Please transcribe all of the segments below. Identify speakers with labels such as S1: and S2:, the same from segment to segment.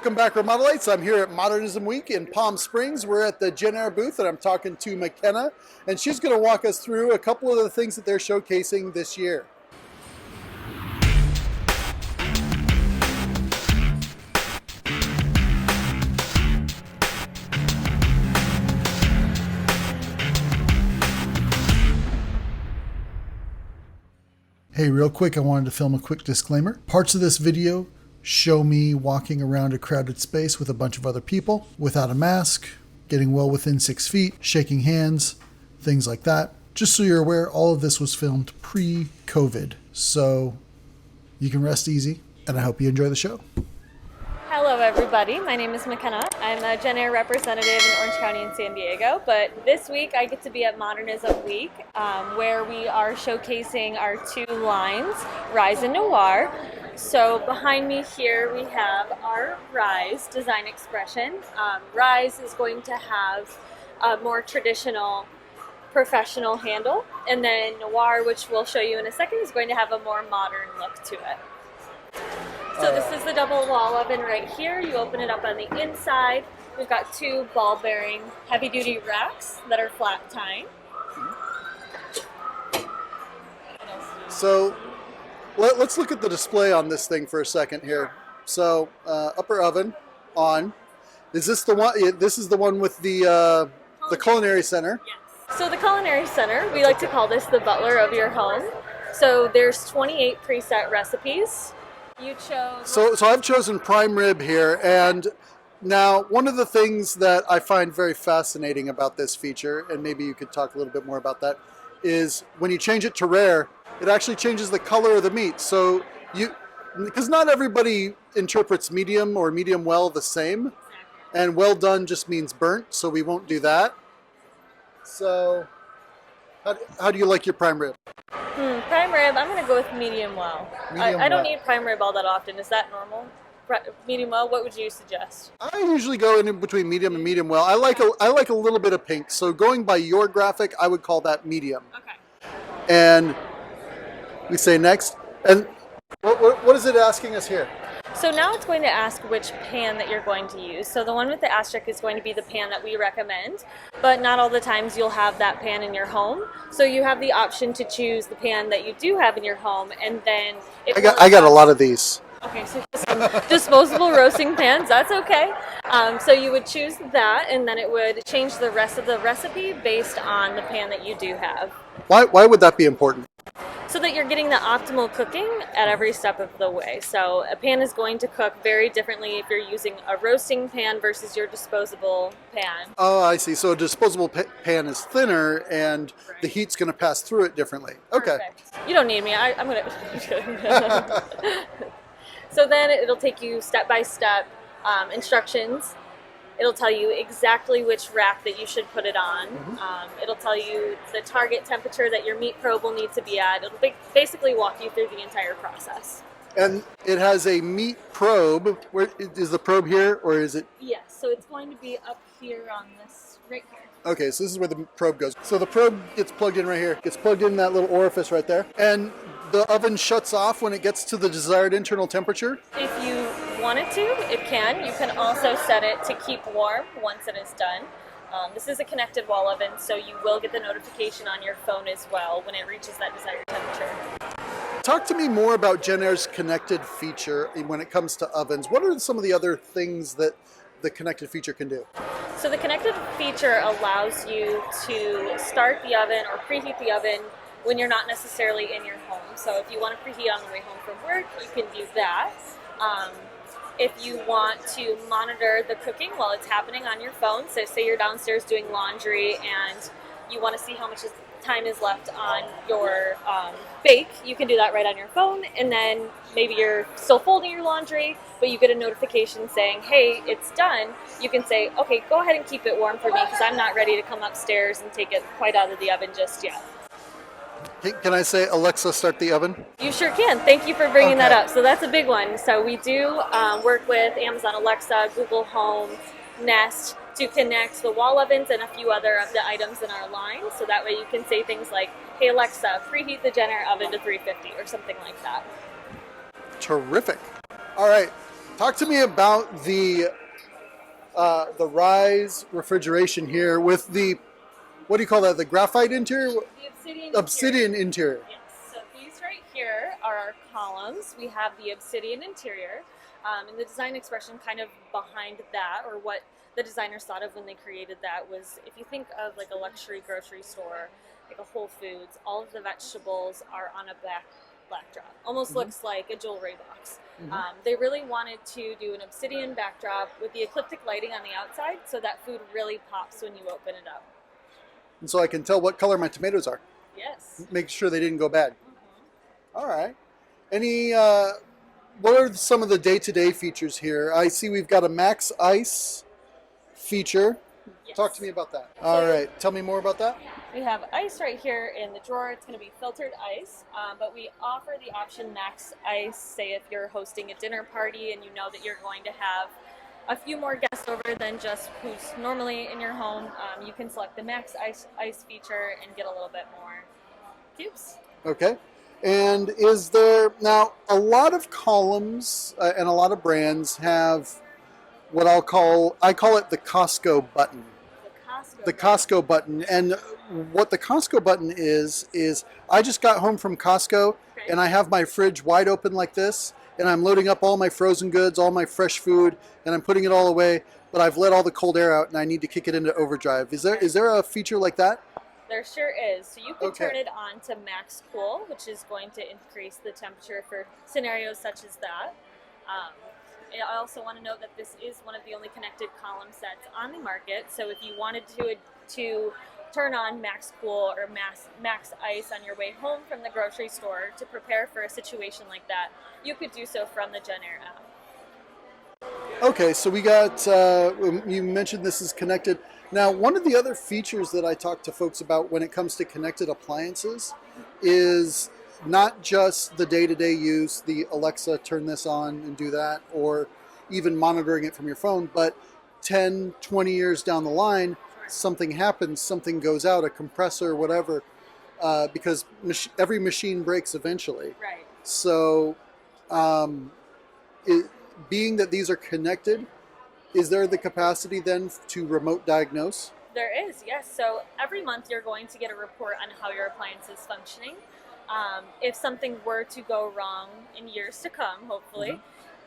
S1: welcome back, Remodelites. I'm here at Modernism Week in Palm Springs. We're at the JennAir booth, and I'm talking to McKenna, and she's going to walk us through a couple of the things that they're showcasing this year. Hey, real quick, I wanted to film a quick disclaimer. Parts of this video show me walking around a crowded space with a bunch of other people without a mask, getting well within 6 feet, shaking hands, things like that. Just so you're aware, all of this was filmed pre-COVID, so you can rest easy, and I hope you enjoy the show.
S2: Hello everybody, my name is McKenna. I'm a JennAir representative in Orange County and San Diego, but this week I get to be at Modernism Week, where we are showcasing our two lines, Rise and Noir. So behind me here we have our Rise design expression. Rise is going to have a more traditional professional handle, and then Noir, which we'll show you in a second, is going to have a more modern look to it. So this is the double wall oven right here. You open it up on the inside. We've got two ball bearing heavy duty racks that are flat tying.
S1: So let's look at the display on this thing for a second here. So upper oven on. Is this the one? This is the one with the Culinary Center.
S2: Yes. So the Culinary Center, we like to call this the butler of your home. So there's 28 preset recipes. You chose. So
S1: I've chosen prime rib here, and now one of the things that I find very fascinating about this feature, and maybe you could talk a little bit more about that, is when you change it to rare, it actually changes the color of the meat. So because not everybody interprets medium or medium well the same, and well done just means burnt, so we won't do that. So how do you like your prime rib?
S2: Prime rib, I'm going to go with medium well. I don't eat prime rib all that often. Is that normal? Medium well, what would you suggest?
S1: I usually go in between medium and medium well. I like a little bit of pink, so going by your graphic, I would call that medium.
S2: Okay.
S1: And we say next. And what is it asking us here?
S2: So now it's going to ask which pan that you're going to use. So the one with the asterisk is going to be the pan that we recommend, but not all the times you'll have that pan in your home. So you have the option to choose the pan that you do have in your home, and then
S1: I got a lot of these.
S2: Okay, so some disposable roasting pans, that's okay. So you would choose that, and then it would change the rest of the recipe based on the pan that you do have.
S1: Why would that be important?
S2: So that you're getting the optimal cooking at every step of the way. So a pan is going to cook very differently if you're using a roasting pan versus your disposable pan.
S1: Oh, I see. So a disposable pan is thinner, and the heat's going to pass through it differently. Okay.
S2: Perfect. You don't need me. I'm going to... So then it'll take you step-by-step instructions. It'll tell you exactly which rack that you should put it on. It'll tell you the target temperature that your meat probe will need to be at. It'll basically walk you through the entire process.
S1: And it has a meat probe. Where is the probe here, or is it?
S2: Yes, so it's going to be up here on this, right here.
S1: Okay, so this is where the probe goes. So the probe gets plugged in right here. Gets plugged in that little orifice right there. And the oven shuts off when it gets to the desired internal temperature?
S2: If you want it to, it can. You can also set it to keep warm once it is done. This is a connected wall oven, so you will get the notification on your phone as well when it reaches that desired temperature.
S1: Talk to me more about JennAir's connected feature when it comes to ovens. What are some of the other things that the connected feature can do?
S2: So the connected feature allows you to start the oven or preheat the oven when you're not necessarily in your home. So if you want to preheat on the way home from work, you can do that. If you want to monitor the cooking while it's happening on your phone, so say you're downstairs doing laundry and you want to see how much time is left on your bake, you can do that right on your phone. And then maybe you're still folding your laundry, but you get a notification saying, hey, it's done. You can say, okay, go ahead and keep it warm for me because I'm not ready to come upstairs and take it quite out of the oven just yet.
S1: Can I say, Alexa, start the oven?
S2: You sure can. Thank you for bringing that up. So that's a big one. So we do work with Amazon Alexa, Google Home, Nest to connect the wall ovens and a few other of the items in our line. So that way you can say things like, hey, Alexa, preheat the JennAir oven to 350 or something like that.
S1: Terrific. All right. Talk to me about the Rise refrigeration here with the, what do you call that? The graphite interior?
S2: The
S1: Obsidian interior.
S2: Yes. So these right here are our columns. We have the obsidian interior, and the design expression kind of behind that, or what the designers thought of when they created that, was if you think of like a luxury grocery store, like a Whole Foods, all of the vegetables are on a backdrop. Almost looks like a jewelry box. They really wanted to do an obsidian backdrop with the ecliptic lighting on the outside, so that food really pops when you open it up.
S1: And so I can tell what color my tomatoes are.
S2: Yes.
S1: Make sure they didn't go bad. All right. Any, what are some of the day-to-day features here? I see we've got a max ice feature.
S2: Yes.
S1: Talk to me about that. All right. Tell me more about that.
S2: We have ice right here in the drawer. It's going to be filtered ice, but we offer the option max ice. Say if you're hosting a dinner party and you know that you're going to have a few more guests over than just who's normally in your home, you can select the max ice feature and get a little bit more cubes.
S1: Okay. And is there, now a lot of columns and a lot of brands have what I call it the Costco button. The Costco button. And what the Costco button is I just got home from Costco and I have my fridge wide open like this, and I'm loading up all my frozen goods, all my fresh food, and I'm putting it all away, but I've let all the cold air out and I need to kick it into overdrive. Is there a feature like that? There
S2: sure is. So you can turn it on to max cool, which is going to increase the temperature for scenarios such as that. And I also want to note that this is one of the only connected column sets on the market. So if you wanted to turn on max cool or max ice on your way home from the grocery store to prepare for a situation like that, you could do so from the JennAir app.
S1: Okay, so we got, you mentioned this is connected. Now, one of the other features that I talk to folks about when it comes to connected appliances is not just the day-to-day use, the Alexa, turn this on and do that, or even monitoring it from your phone, but 10, 20 years down the line, something happens, something goes out, a compressor, whatever, because every machine breaks eventually.
S2: Right.
S1: So, being that these are connected, is there the capacity then to remote diagnose?
S2: There is, yes. So every month you're going to get a report on how your appliance is functioning. If something were to go wrong in years to come, hopefully,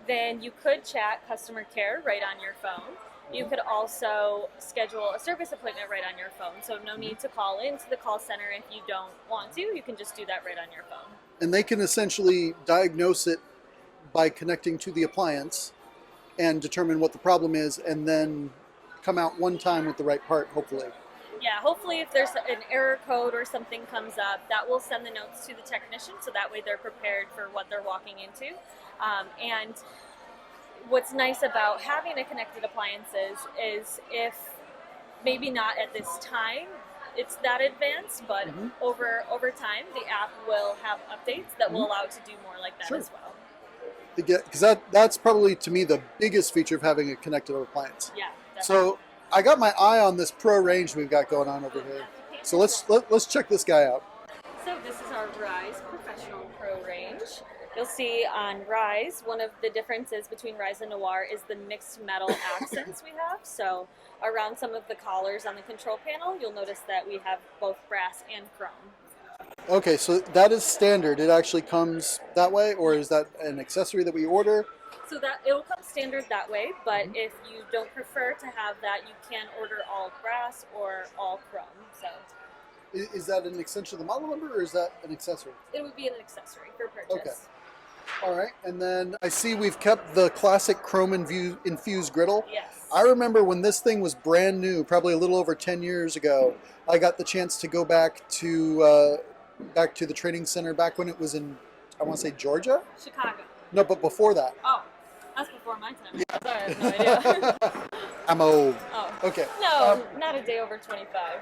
S2: then you could chat customer care right on your phone. You could also schedule a service appointment right on your phone. So no need to call into the call center if you don't want to. You can just do that right on your phone.
S1: And they can essentially diagnose it by connecting to the appliance and determine what the problem is, and then come out one time with the right part, hopefully.
S2: Yeah, hopefully if there's an error code or something comes up, that will send the notes to the technician, so that way they're prepared for what they're walking into. And what's nice about having a connected appliances is, if maybe not at this time it's that advanced, but over time the app will have updates that will allow it to do more like that as well.
S1: Because that's probably, to me, the biggest feature of having a connected appliance.
S2: Yeah, definitely.
S1: So I got my eye on this Pro range we've got going on over here. So let's check this guy out.
S2: So this is our Rise Professional Pro range. You'll see on Rise, one of the differences between Rise and Noir is the mixed metal accents we have. So around some of the collars on the control panel, you'll notice that we have both brass and chrome.
S1: Okay, so that is standard. It actually comes that way, or is that an accessory that we order?
S2: So that it'll come standard that way, but if you don't prefer to have that, you can order all brass or all chrome. So
S1: is that an extension of the model number, or is that an accessory?
S2: It would be an accessory for purchase.
S1: Okay. All right, and then I see we've kept the classic chrome infused griddle.
S2: Yes.
S1: I remember when this thing was brand new, probably a little over 10 years ago, I got the chance to go back to the training center back when it was in, I want to say Georgia?
S2: Chicago.
S1: No, but before that.
S2: Oh, that's before my time. Yeah. Sorry, I have no idea.
S1: I'm old.
S2: Oh.
S1: Okay.
S2: No, not a day over 25.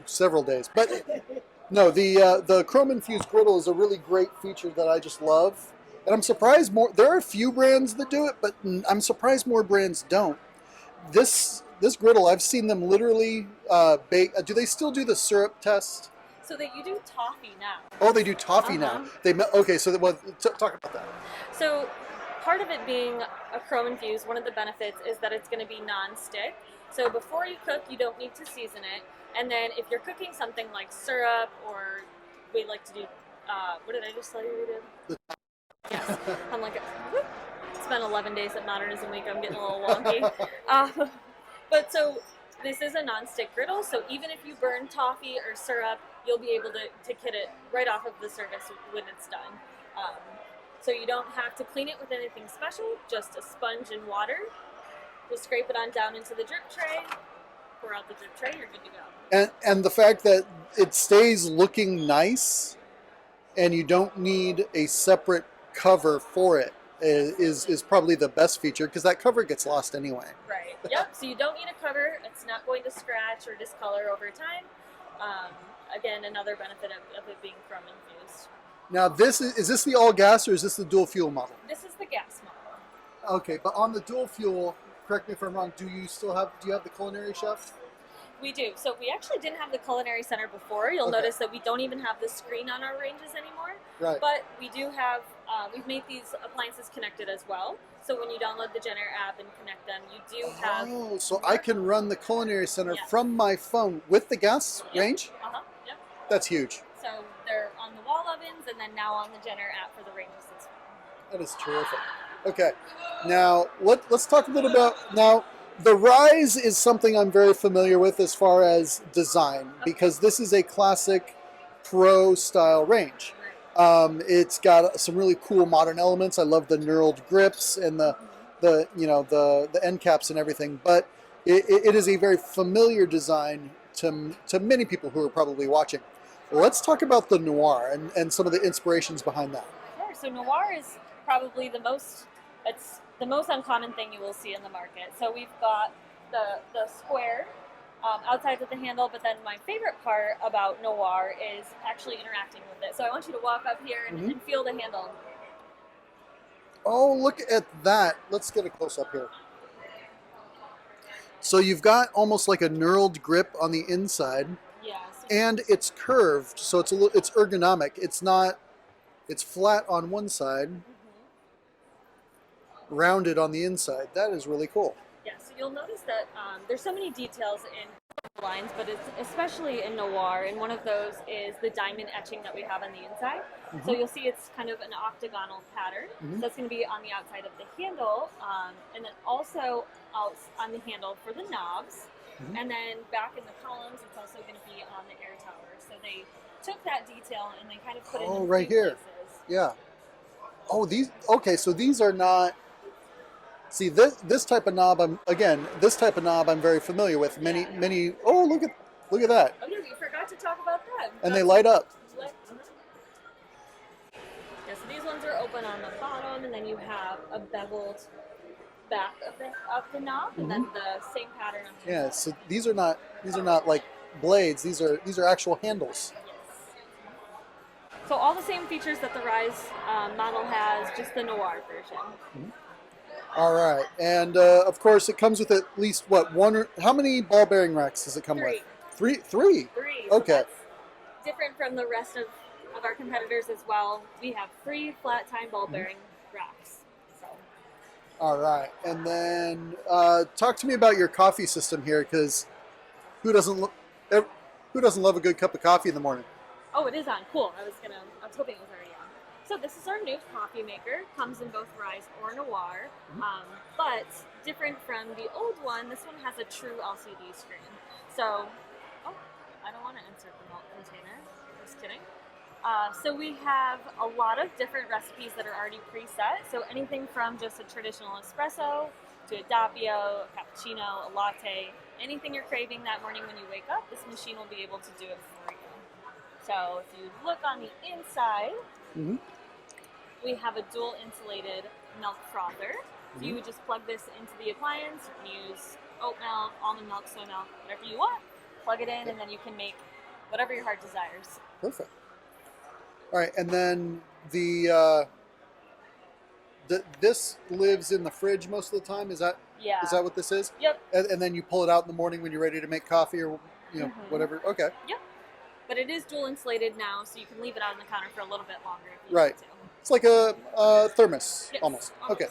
S1: Several days. But no, the chrome infused griddle is a really great feature that I just love. And I'm surprised there are a few brands that do it, but I'm surprised more brands don't. This griddle, I've seen them literally bake. Do they still do the syrup test?
S2: So that you do toffee now.
S1: Oh, they do toffee now. Okay, so talk about that.
S2: So part of it being a chrome infused, one of the benefits is that it's going to be non-stick. So before you cook, you don't need to season it. And then if you're cooking something like syrup, or we like to do, what did I just tell you we did? Yes. I'm like, whoop. It's been 11 days at Modernism Week. I'm getting a little wonky. But so this is a non-stick griddle, so even if you burn toffee or syrup, you'll be able to kit it right off of the surface when it's done. So you don't have to clean it with anything special, just a sponge and water. Just scrape it on down into the drip tray, pour out the drip tray, you're good to go.
S1: And the fact that it stays looking nice and you don't need a separate cover for it is probably the best feature, because that cover gets lost anyway.
S2: Right. Yep. So you don't need a cover. It's not going to scratch or discolor over time. Again, another benefit of it being chrome infused.
S1: Now, is this the all gas or is this the dual fuel model?
S2: This is the gas model.
S1: Okay, but on the dual fuel, correct me if I'm wrong, do you have the culinary chef?
S2: We do. So we actually didn't have the Culinary Center before. You'll notice that we don't even have the screen on our ranges anymore.
S1: Right.
S2: But we do have, we've made these appliances connected as well. So when you download the JennAir app and connect them, you do have...
S1: Oh, so I can run the Culinary Center from my phone with the gas range?
S2: Uh-huh, yep.
S1: That's huge.
S2: So they're on the wall ovens and then now on the JennAir app for the ranges as well.
S1: That is terrific. Okay, now let's talk a little about... Now, the Rise is something I'm very familiar with as far as design, because this is a classic pro-style range. It's got some really cool modern elements. I love the knurled grips and the end caps and everything. But it is a very familiar design to many people who are probably watching. Let's talk about the Noir and some of the inspirations behind that.
S2: Sure. So Noir is probably the most uncommon thing you will see in the market. So we've got the square outside of the handle, but then my favorite part about Noir is actually interacting with it. So I want you to walk up here and feel the handle.
S1: Oh, look at that. Let's get a close-up here. So you've got almost like a knurled grip on the inside.
S2: Yeah.
S1: And it's curved, so it's ergonomic. It's flat on one side, rounded on the inside. That is really cool.
S2: Yeah, so you'll notice that there's so many details in lines, but it's especially in Noir, and one of those is the diamond etching that we have on the inside. So you'll see it's kind of an octagonal pattern. So that's going to be on the outside of the handle, and then also out on the handle for the knobs. And then back in the columns, it's also going to be on the air tower. So they took that detail and they kind of put it in
S1: right here.
S2: places.
S1: Yeah. Oh, so these are not... See, this type of knob, I'm very familiar with. Many. Oh, look at that.
S2: Oh yeah, we forgot to talk about that.
S1: And they light up.
S2: Yeah, so these ones are open on the bottom, and then you have a beveled back of the knob, and then the same pattern on the inside.
S1: So these are not like blades. These are actual handles.
S2: Yes. So all the same features that the Rise model has, just the Noir version.
S1: All right, and of course it comes with at least how many ball bearing racks does it come with? Three.
S2: Three.
S1: Okay.
S2: So that's different from the rest of our competitors as well. We have 3 flat tine ball bearing racks. So.
S1: All right, and then talk to me about your coffee system here, because who doesn't love a good cup of coffee in the morning?
S2: Oh, it is on. Cool. I was hoping it was already on. So this is our new coffee maker. Comes in both Rise or Noir, but different from the old one. This one has a true LCD screen. So, I don't want to insert the milk container. Just kidding. So we have a lot of different recipes that are already preset. So anything from just a traditional espresso to a doppio, a cappuccino, a latte, anything you're craving that morning when you wake up, this machine will be able to do it for you. So if you look on the inside, we have a dual insulated milk frother. So you would just plug this into the appliance. You can use oat milk, almond milk, soy milk, whatever you want. Plug it in, and then you can make whatever your heart desires.
S1: Perfect. All right, and then this lives in the fridge most of the time. Is that what this is?
S2: Yep.
S1: And then you pull it out in the morning when you're ready to make coffee or whatever. Okay.
S2: Yep. But it is dual insulated now, so you can leave it out on the counter for a little bit longer if you
S1: want
S2: to.
S1: It's like a thermos,
S2: Yes,
S1: almost. Okay.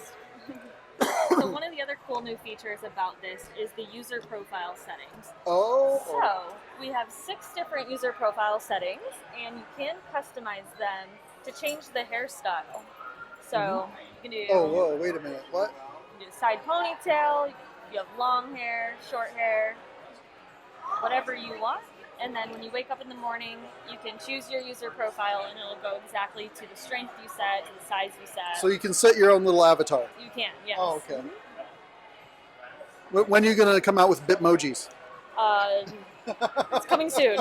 S2: So one of the other cool new features about this is the user profile settings.
S1: Oh.
S2: So we have 6 different user profile settings, and you can customize them to change the hairstyle. So you can do.
S1: Oh, whoa! Wait a minute. What?
S2: You can do side ponytail. You have long hair, short hair, whatever you want. And then when you wake up in the morning, you can choose your user profile, and it'll go exactly to the strength you set, to the size you set.
S1: So you can set your own little avatar.
S2: You can, yes.
S1: Oh, okay. When are you going to come out with Bitmojis?
S2: It's coming soon.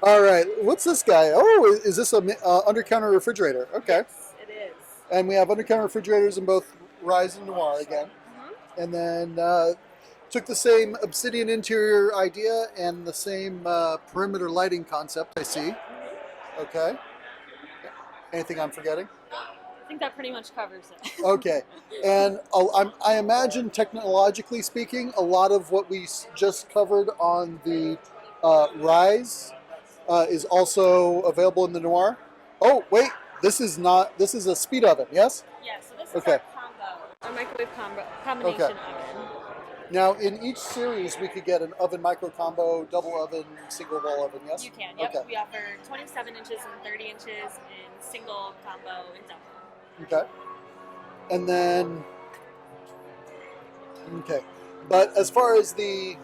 S1: All right. What's this guy? Oh, is this a under-counter refrigerator? Okay.
S2: Yes, it is.
S1: And we have under-counter refrigerators in both Rise and Noir again. And then took the same obsidian interior idea and the same perimeter lighting concept, I see. Okay. Anything I'm forgetting?
S2: I think that pretty much covers it.
S1: Okay. And I imagine, technologically speaking, a lot of what we just covered on the Rise is also available in the Noir. Oh, wait. This is a speed oven, yes?
S2: Yeah, so this is
S1: Okay.
S2: our combo, our microwave combination
S1: Okay.
S2: oven.
S1: Now, in each series, we could get an oven micro combo, double oven, single wall oven, yes?
S2: You can, yep.
S1: Okay.
S2: We offer 27 inches and 30 inches in single, combo, and double.
S1: Okay. And then, okay. But as far as the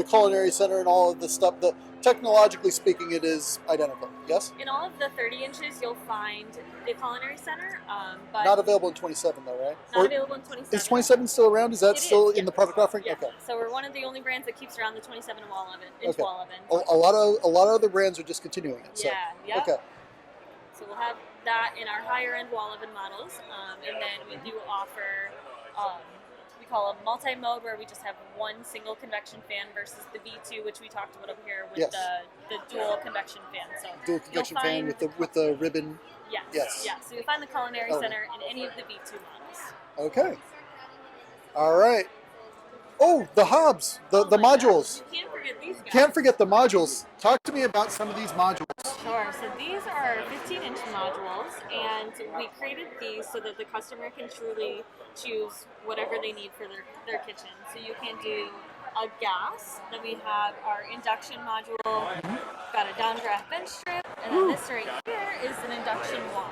S1: Culinary Center and all of the stuff, technologically speaking, it is identical, yes?
S2: In all of the 30 inches, you'll find the Culinary Center, but
S1: Not available in 27, though, right?
S2: not available in 27.
S1: Is 27 still around? Is that
S2: It
S1: still
S2: is,
S1: in the
S2: yes.
S1: product offering?
S2: Yeah.
S1: Okay.
S2: So we're one of the only brands that keeps around the 27 inch wall
S1: Okay.
S2: oven.
S1: A lot of other brands are discontinuing it. So.
S2: Yeah, yep.
S1: Okay.
S2: So we'll have that in our higher end wall oven models, and then we do offer we call a multi-mode, where we just have one single convection fan versus the V2, which we talked about up here with
S1: Yes.
S2: the dual convection fan. So
S1: Dual convection
S2: you'll
S1: fan
S2: find,
S1: with the ribbon.
S2: yes,
S1: Yes.
S2: yeah. So you'll find the Culinary
S1: Oh.
S2: Center in any of the V2 models.
S1: Okay. All right. Oh, the hobs, the
S2: Oh my
S1: modules.
S2: gosh, you can't forget these guys.
S1: Can't forget the modules. Talk to me about some of these modules.
S2: Sure. So these are 15-inch modules, and we created these so that the customer can truly choose whatever they need for their kitchen. So you can do a gas, then we have our induction module, got a downdraft bench strip, and then this right here is an induction wok.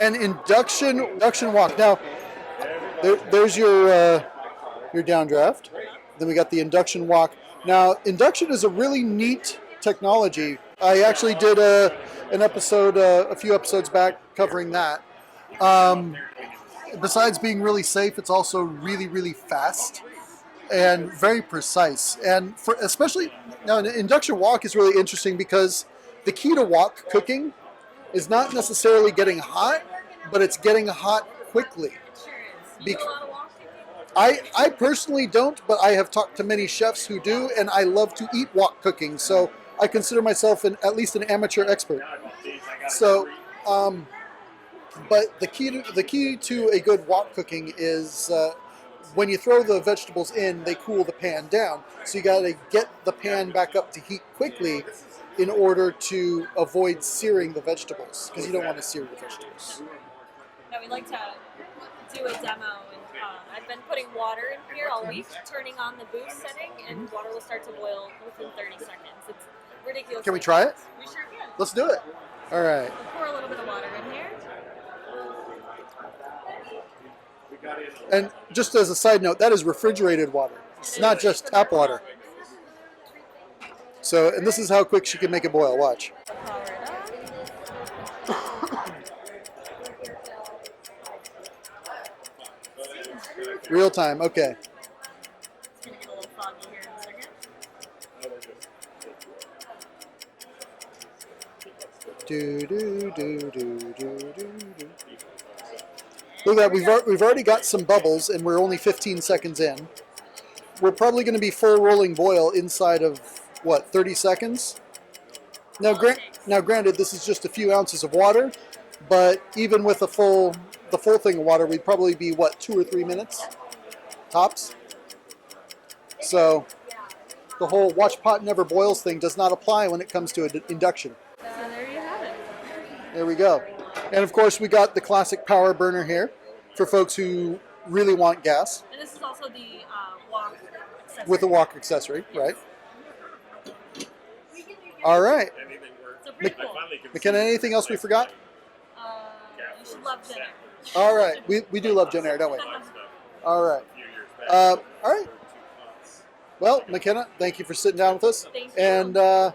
S1: An induction wok. Now, there's your downdraft. Then we got the induction wok. Now, induction is a really neat technology. I actually did an episode a few episodes back covering that. Besides being really safe, it's also really, really fast and very precise. And for especially now, an induction wok is really interesting because the key to wok cooking is not necessarily getting hot, but it's getting hot quickly.
S2: It sure is. You do a lot of wok cooking?
S1: I personally don't, but I have talked to many chefs who do, and I love to eat wok cooking, so I consider myself at least an amateur expert. So, but the key to a good wok cooking is when you throw the vegetables in, they cool the pan down. So you got to get the pan back up to heat quickly in order to avoid searing the vegetables, because you don't want to sear your vegetables.
S2: Now we like to do a demo, and I've been putting water in here all week, turning on the boost setting, and water will start to boil within 30 seconds. It's ridiculous.
S1: Can we try it?
S2: We sure can.
S1: Let's do it. All right.
S2: We'll pour a little bit of water in here.
S1: And just as a side note, that is refrigerated water. It's not just tap water. So, and this is how quick she can make it boil. Watch.
S2: Power it up.
S1: Real time. Okay.
S2: It's going to get a little foggy here in a second.
S1: Do do do do do do do. Look at that. We've already got some bubbles, and we're only 15 seconds in. We're probably going to be full rolling boil inside of what, 30 seconds? Now, granted, this is just a few ounces of water, but even with the full thing of water, we'd probably be what, 2 or 3 minutes tops. So the whole watch pot never boils thing does not apply when it comes to induction.
S2: So there you have it.
S1: There we go. And of course, we got the classic power burner here for folks who really want gas.
S2: And this is also the wok accessory.
S1: With the wok accessory, right? All right.
S2: So pretty cool.
S1: McKenna, anything else we forgot?
S2: You should love JennAir.
S1: All right. We do love JennAir, don't we? All right. All right. Well, McKenna, thank you for sitting down with us.
S2: Thank you.
S1: And all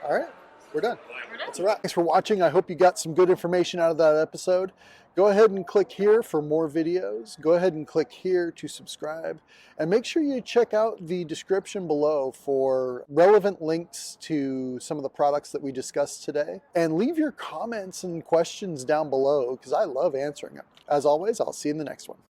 S1: right, we're done. That's a wrap. Thanks for watching. I hope you got some good information out of that episode. Go ahead and click here for more videos. Go ahead and click here to subscribe. And make sure you check out the description below for relevant links to some of the products that we discussed today. And leave your comments and questions down below because I love answering them. As always, I'll see you in the next one.